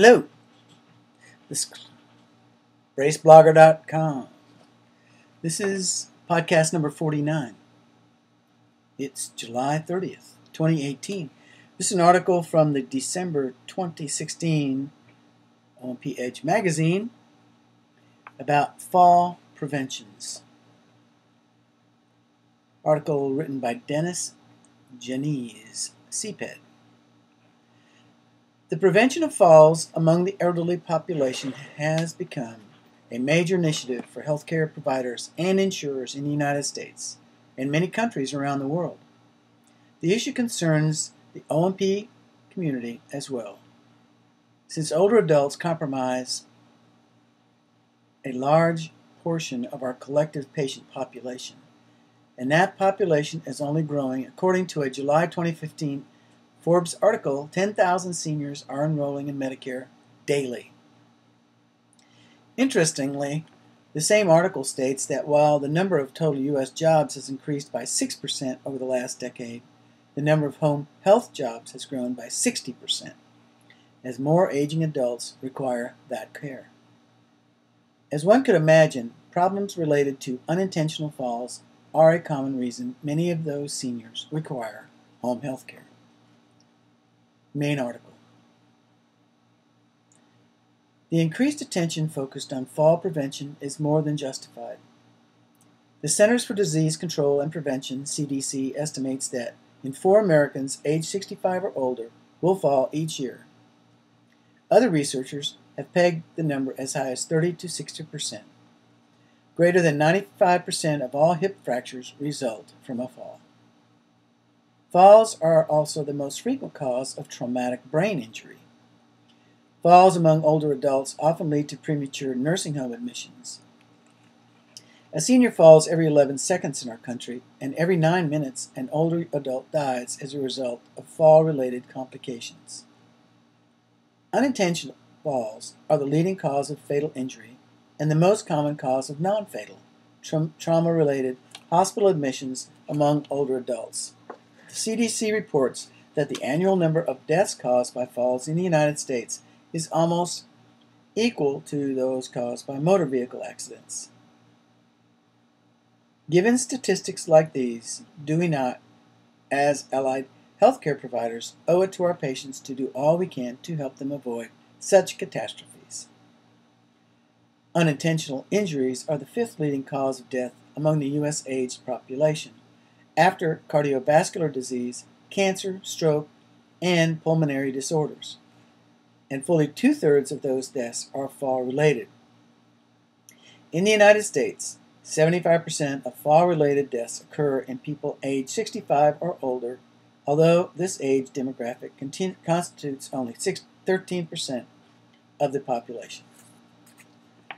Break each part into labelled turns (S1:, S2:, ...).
S1: Hello, this is BraceBlogger.com. This is podcast number 49. It's July 30th, 2018. This is an article from the December 2016 CPed magazine about fall preventions. Article written by Janisse, CPed. The prevention of falls among the elderly population has become a major initiative for healthcare providers and insurers in the United States and many countries around the world. The issue concerns the O&amp community as well, since older adults comprise a large portion of our collective patient population, and that population is only growing. According to a July 2015 Forbes article, 10,000 seniors are enrolling in Medicare daily. Interestingly, the same article states that while the number of total U.S. jobs has increased by 6% over the last decade, the number of home health jobs has grown by 60%, as more aging adults require that care. As one could imagine, problems related to unintentional falls are a common reason many of those seniors require home health care. Main article. The increased attention focused on fall prevention is more than justified. The Centers for Disease Control and Prevention, CDC, estimates that 4 Americans aged 65 or older will fall each year. Other researchers have pegged the number as high as 30 to 60%. Greater than 95% of all hip fractures result from a fall. Falls are also the most frequent cause of traumatic brain injury. Falls among older adults often lead to premature nursing home admissions. A senior falls every 11 seconds in our country, and every 9 minutes an older adult dies as a result of fall-related complications. Unintentional falls are the leading cause of fatal injury and the most common cause of non-fatal, trauma-related hospital admissions among older adults. The CDC reports that the annual number of deaths caused by falls in the United States is almost equal to those caused by motor vehicle accidents. Given statistics like these, do we not, as allied healthcare providers, owe it to our patients to do all we can to help them avoid such catastrophes? Unintentional injuries are the 5th leading cause of death among the U.S. aged population, after cardiovascular disease, cancer, stroke, and pulmonary disorders. And fully 2/3 of those deaths are fall-related. In the United States, 75% of fall-related deaths occur in people aged 65 or older, although this age demographic constitutes only 13% of the population.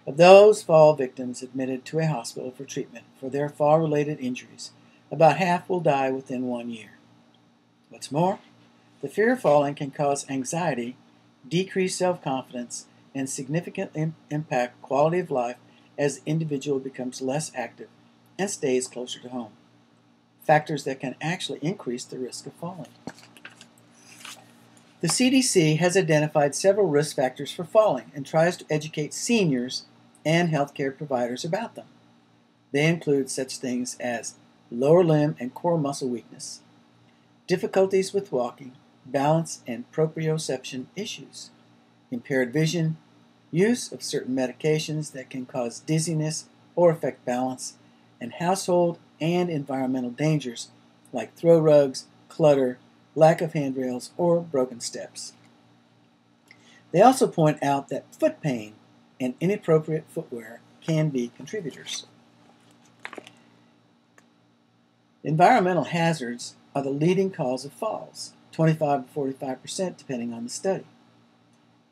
S1: Of those fall victims admitted to a hospital for treatment for their fall-related injuries, about half will die within 1 year. What's more, the fear of falling can cause anxiety, decrease self-confidence, and significantly impact quality of life as the individual becomes less active and stays closer to home. Factors that can actually increase the risk of falling. The CDC has identified several risk factors for falling and tries to educate seniors and healthcare providers about them. They include such things as lower limb and core muscle weakness, difficulties with walking, balance and proprioception issues, impaired vision, use of certain medications that can cause dizziness or affect balance, and household and environmental dangers like throw rugs, clutter, lack of handrails, or broken steps. They also point out that foot pain and inappropriate footwear can be contributors. Environmental hazards are the leading cause of falls, 25 to 45% depending on the study.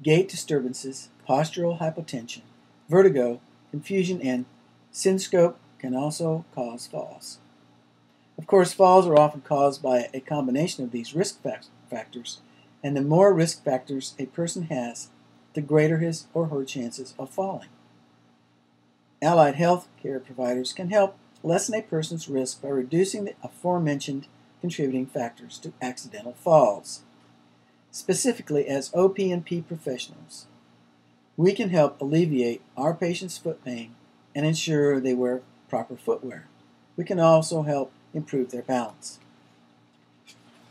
S1: Gait disturbances, postural hypotension, vertigo, confusion, and syncope can also cause falls. Of course, falls are often caused by a combination of these risk factors, and the more risk factors a person has, the greater his or her chances of falling. Allied health care providers can help lessen a person's risk by reducing the aforementioned contributing factors to accidental falls. Specifically, as O&P professionals, we can help alleviate our patients' foot pain and ensure they wear proper footwear. We can also help improve their balance.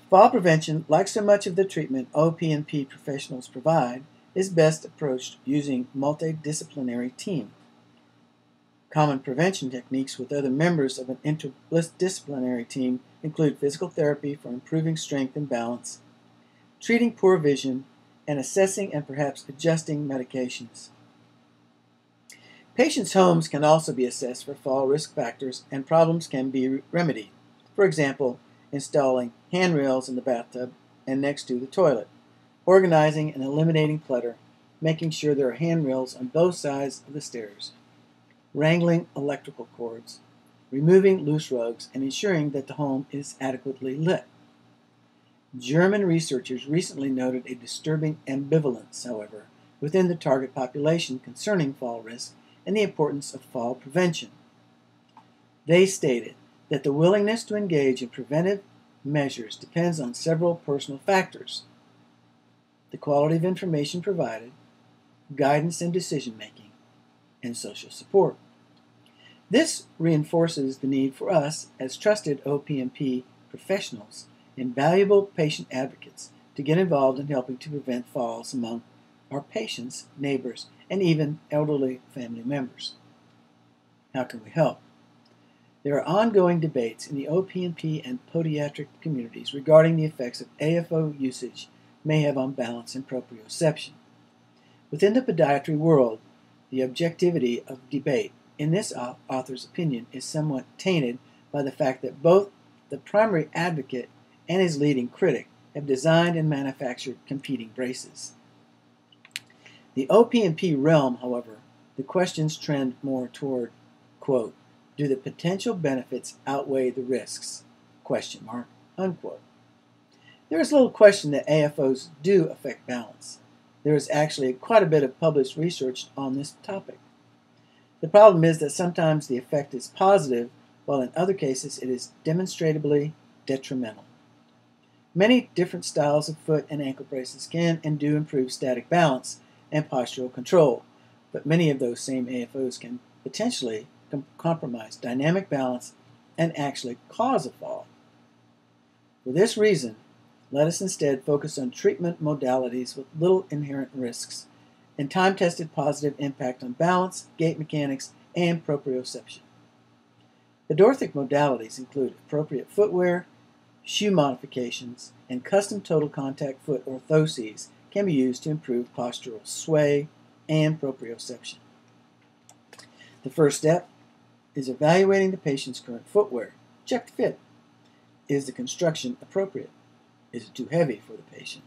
S1: Fall prevention, like so much of the treatment O&P professionals provide, is best approached using multidisciplinary team. Common prevention techniques with other members of an interdisciplinary team include physical therapy for improving strength and balance, treating poor vision, and assessing and perhaps adjusting medications. Patients' homes can also be assessed for fall risk factors, and problems can be remedied. For example, installing handrails in the bathtub and next to the toilet, organizing and eliminating clutter, making sure there are handrails on both sides of the stairs, wrangling electrical cords, removing loose rugs, and ensuring that the home is adequately lit. German researchers recently noted a disturbing ambivalence, however, within the target population concerning fall risk and the importance of fall prevention. They stated that the willingness to engage in preventive measures depends on several personal factors: the quality of information provided, guidance in decision-making, and social support. This reinforces the need for us, as trusted O&P professionals and valuable patient advocates, to get involved in helping to prevent falls among our patients, neighbors, and even elderly family members. How can we help? There are ongoing debates in the O&P and podiatric communities regarding the effects of AFO usage may have on balance and proprioception. Within the podiatry world, the objectivity of debate, in this author's opinion, is somewhat tainted by the fact that both the primary advocate and his leading critic have designed and manufactured competing braces. The O&P realm, however, the questions trend more toward, quote, "Do the potential benefits outweigh the risks?" Question mark, unquote. There is little question that AFOs do affect balance. There is actually quite a bit of published research on this topic. The problem is that sometimes the effect is positive, while in other cases it is demonstrably detrimental. Many different styles of foot and ankle braces can and do improve static balance and postural control, but many of those same AFOs can potentially compromise dynamic balance and actually cause a fall. For this reason, let us instead focus on treatment modalities with little inherent risks and time-tested positive impact on balance, gait mechanics, and proprioception. The orthotic modalities include appropriate footwear, shoe modifications, and custom total contact foot orthoses can be used to improve postural sway and proprioception. The first step is evaluating the patient's current footwear. Check the fit. Is the construction appropriate? Is it too heavy for the patient?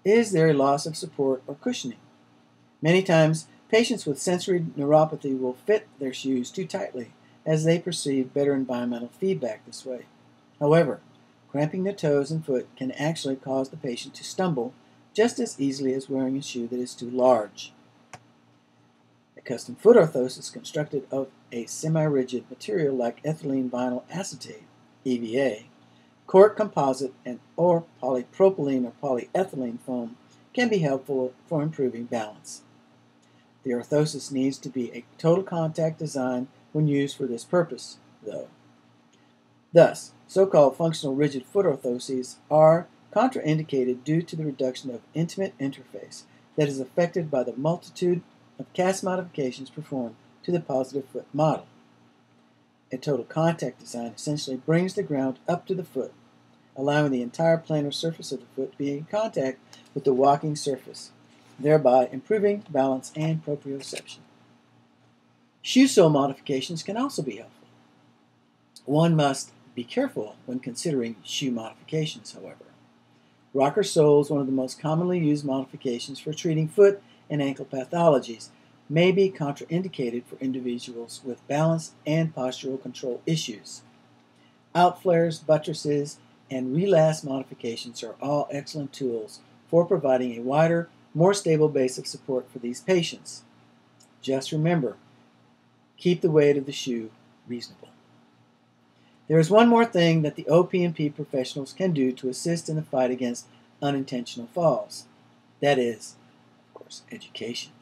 S1: Is there a loss of support or cushioning? Many times, patients with sensory neuropathy will fit their shoes too tightly, as they perceive better environmental feedback this way. However, cramping the toes and foot can actually cause the patient to stumble just as easily as wearing a shoe that is too large. A custom foot orthosis constructed of a semi-rigid material like ethylene vinyl acetate, EVA, cork composite, or polypropylene or polyethylene foam can be helpful for improving balance. The orthosis needs to be a total contact design when used for this purpose, though. Thus, so-called functional rigid foot orthoses are contraindicated due to the reduction of intimate interface that is affected by the multitude of cast modifications performed to the positive foot model. A total contact design essentially brings the ground up to the foot, allowing the entire planar surface of the foot to be in contact with the walking surface, thereby improving balance and proprioception. Shoe sole modifications can also be helpful. One must be careful when considering shoe modifications, however. Rocker soles, one of the most commonly used modifications for treating foot and ankle pathologies, may be contraindicated for individuals with balance and postural control issues. Outflares, buttresses, and relast modifications are all excellent tools for providing a wider, more stable base of support for these patients. Just remember, keep the weight of the shoe reasonable. There is one more thing that the O&P professionals can do to assist in the fight against unintentional falls. That is, of course, education.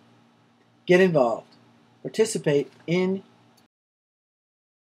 S1: Get involved. Participate in